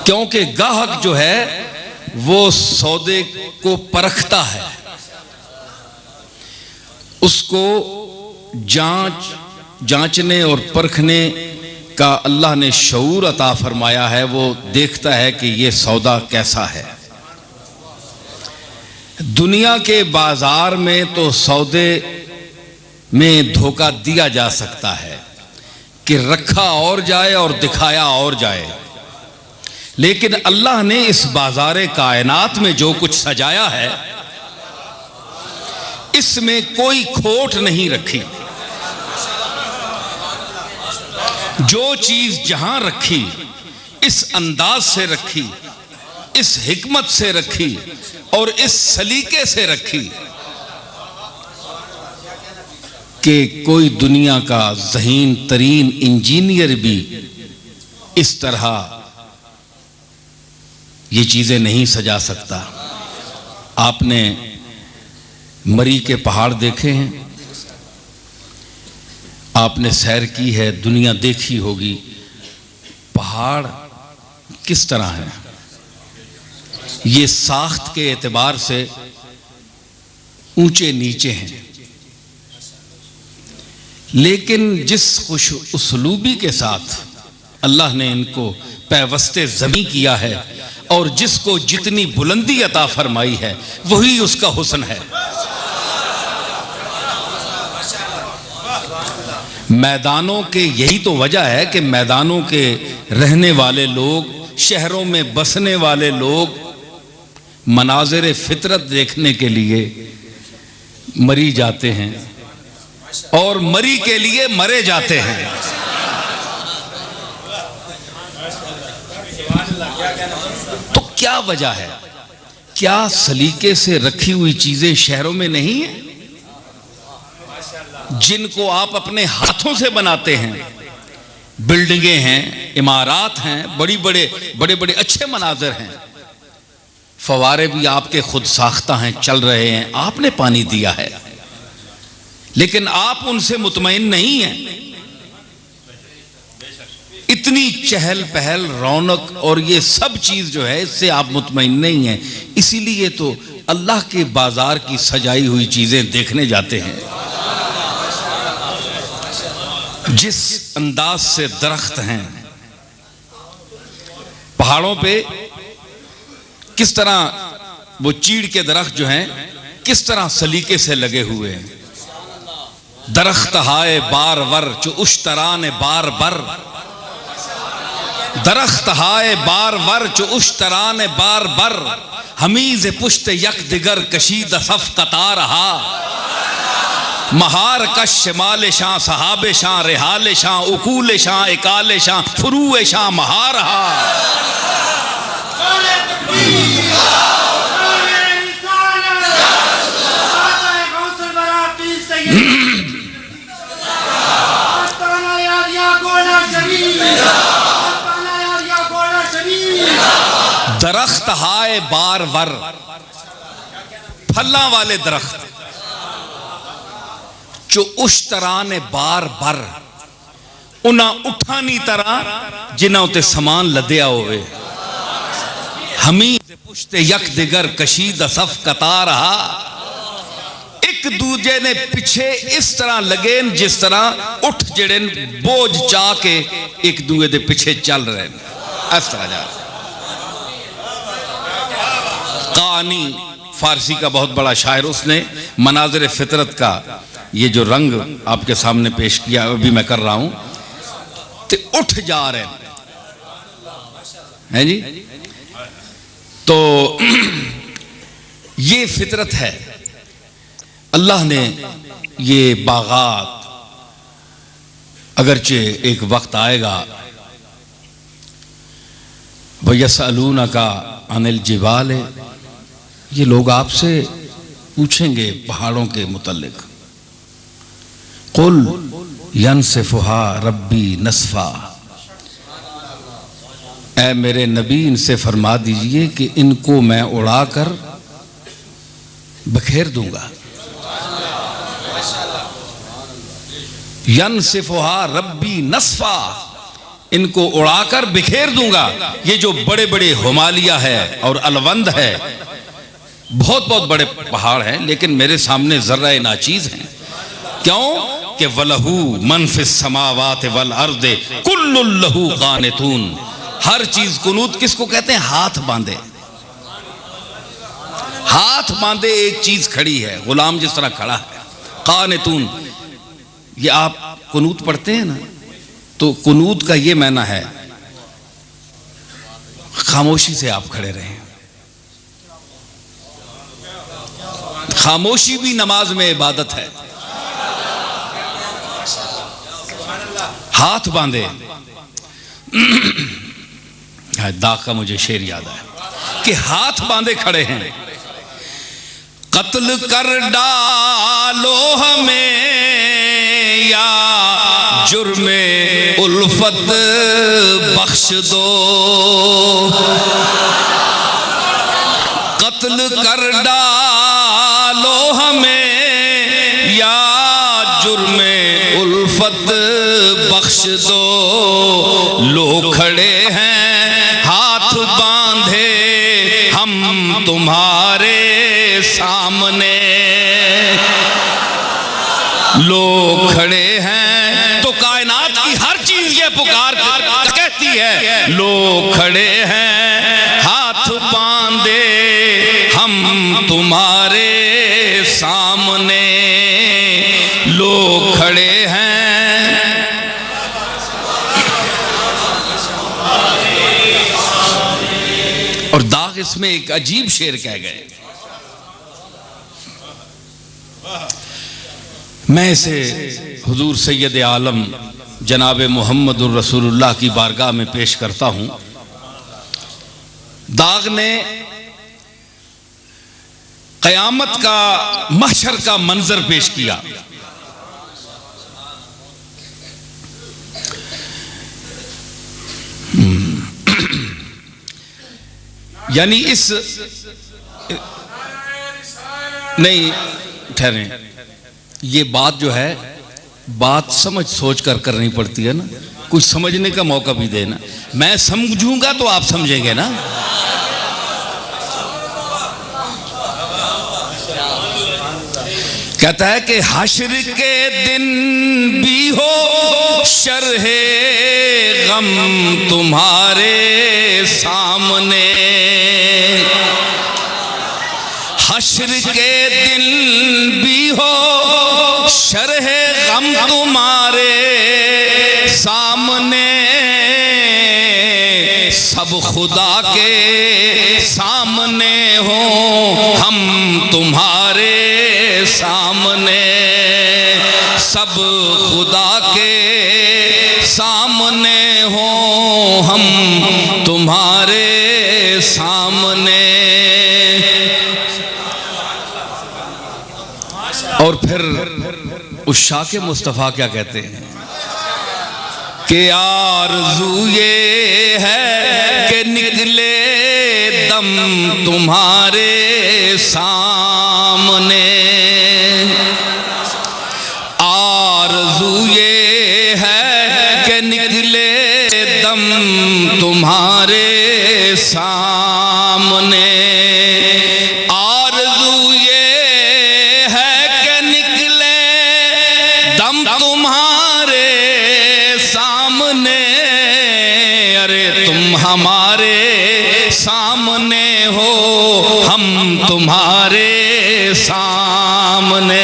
क्योंकि गाहक जो है वो सौदे को परखता है, उसको जांचने और परखने का अल्लाह ने शऊर अता फरमाया है। वो देखता है कि ये सौदा कैसा है। दुनिया के बाजार में तो सौदे में धोखा दिया जा सकता है कि रखा और जाए और दिखाया और जाए, लेकिन अल्लाह ने इस बाजारे कायनात में जो कुछ सजाया है इसमें कोई खोट नहीं रखी। जो चीज जहां रखी इस अंदाज से रखी, इस हिकमत से रखी और इस सलीके से रखी कि कोई दुनिया का ज़हीन तरीन इंजीनियर भी इस तरह ये चीजें नहीं सजा सकता। आपने मरी के पहाड़ देखे हैं, आपने सैर की है, दुनिया देखी होगी, पहाड़ किस तरह है। ये साख्त के एतबार से ऊंचे नीचे हैं, लेकिन जिस खुश उसलूबी के साथ अल्लाह ने इनको पैवस्ते ज़मीं किया है और जिसको जितनी बुलंदी अता फरमाई है वही उसका हुस्न है। मैदानों के यही तो वजह है कि मैदानों के रहने वाले लोग, शहरों में बसने वाले लोग मनाज़िर फितरत देखने के लिए मरी जाते हैं और मरी के लिए मरे जाते हैं। तो क्या वजह है? क्या सलीके से रखी हुई चीजें शहरों में नहीं है जिनको आप अपने हाथों से बनाते हैं? बिल्डिंगें हैं, इमारात हैं, बड़े बड़े अच्छे मनाजर हैं, फवारे भी आपके खुद साख्ता हैं, चल रहे हैं, आपने पानी दिया है, लेकिन आप उनसे मुतमईन नहीं हैं। इतनी चहल पहल, रौनक और ये सब चीज जो है इससे आप मुतमईन नहीं हैं। इसीलिए तो अल्लाह के बाजार की सजाई हुई चीजें देखने जाते हैं। जिस अंदाज से दरख्त हैं पहाड़ों पे, किस तरह वो चीड़ के दरख्त जो हैं किस तरह सलीके से लगे हुए हैं। दरख्त हाय बार वर जो उश्तरान बार बर, दरख्त हाय बार वर जो उश्तरान बार बर, हमीज पुश्त यक दिगर कशीद सफ कतार हा, महार कश शिमाल शाह सहाबे शाह रेहाल शाह उकूल शाह इकाल शाह फुरूए शाह महार हा। दरख्त हाय बार वर, फल्ला वाले दरख्त जो उश्तरान बार बर, उन्हां उठानी तरह जिन्हां उते समान लदया होवे। हमीज पुश्ते यक दिगर कशीद सफ कतार हा, एक दूजे ने पीछे इस तरह लगे जिस तरह उठ जड़े बोझ चा के एक दूजे दे पीछे चल रहे हैं। इस तरह जा कानी फारसी का बहुत बड़ा शायर, उसने मनाज़िर फितरत का ये जो रंग आपके सामने पेश किया अभी मैं कर रहा हूं, तो उठ जा रहे हैं जी। तो ये फितरत है। अल्लाह ने ये बागात, अगरचे एक वक्त आएगा वयसअलूना का अनिल जिबाल, ये लोग आपसे पूछेंगे पहाड़ों के मुतल्लिक। कुल यनसिफुहा रब्बी नस्फा, ऐ मेरे नबी इनसे फरमा दीजिए कि इनको मैं उड़ाकर बखेर दूंगा। यनसिफुहा रब्बी नस्फा, इनको उड़ाकर बिखेर दूंगा। ये जो बड़े बड़े हिमालय है और अलवंद है, बहुत बहुत बड़े पहाड़ हैं, लेकिन मेरे सामने जर्रा नाचीज हैं। क्यों कि वलहू मन फिस समावात वल अर्दे कुल्लुल लहू कानितून। हर चीज कुनूत किसको कहते हैं? हाथ बांधे। हाथ बांधे एक चीज खड़ी है, गुलाम जिस तरह खड़ा है। कानितून, ये आप कुनूत पढ़ते हैं ना, तो कुनूत का ये माना है खामोशी से आप खड़े रहें। खामोशी भी नमाज में इबादत है। हाथ बांधे। दाग का मुझे शेर याद है कि हाथ बांधे खड़े हैं। कत्ल कर डालो हमें या जुर्मे उल्फत बख्श दो। कत्ल कर डालो हमें या जुर्मे उल्फत बख्श दो। लो खड़े हैं हाथ बांधे हम तुम्हारे सामने। लोग खड़े हैं तो कायनात की हर चीज ये पुकार कहती है, लोग खड़े हैं हाथ बांधे हम तुम्हारे सामने। लोग खड़े हैं। और दाग इसमें एक अजीब शेर कह गए। मैं इसे हुजूर सैयद आलम जनाब मोहम्मदुर रसूलुल्लाह की बारगाह में पेश करता हूं। दाग ने क़यामत का महशर का मंजर पेश किया। यानी इस नहीं ठहरे, ये बात जो है बात समझ सोच कर करनी पड़ती है ना, कुछ समझने का मौका भी देना। मैं समझूंगा तो आप समझेंगे ना। कहता है कि हश्र के दिन भी हो शरहे गम तुम्हारे सामने। हश्र के दिन भी हो शरहे गम तुम्हारे सामने। सब खुदा के सामने हो हम तुम्हारे सामने। सब खुदा के सामने हो हम तुम्हारे सामने। और फिर उस शाके मुस्तफ़ा क्या कहते हैं कि आरज़ू ये है कि निकले दम तुम्हारे सामने। आरज़ू ये है कि निकले दम तुम्हारे सामने। आरज़ू ये है कि निकले दम तुम्हारे सामने। अरे तुम हमारे सामने हो हम तुम्हारे सामने।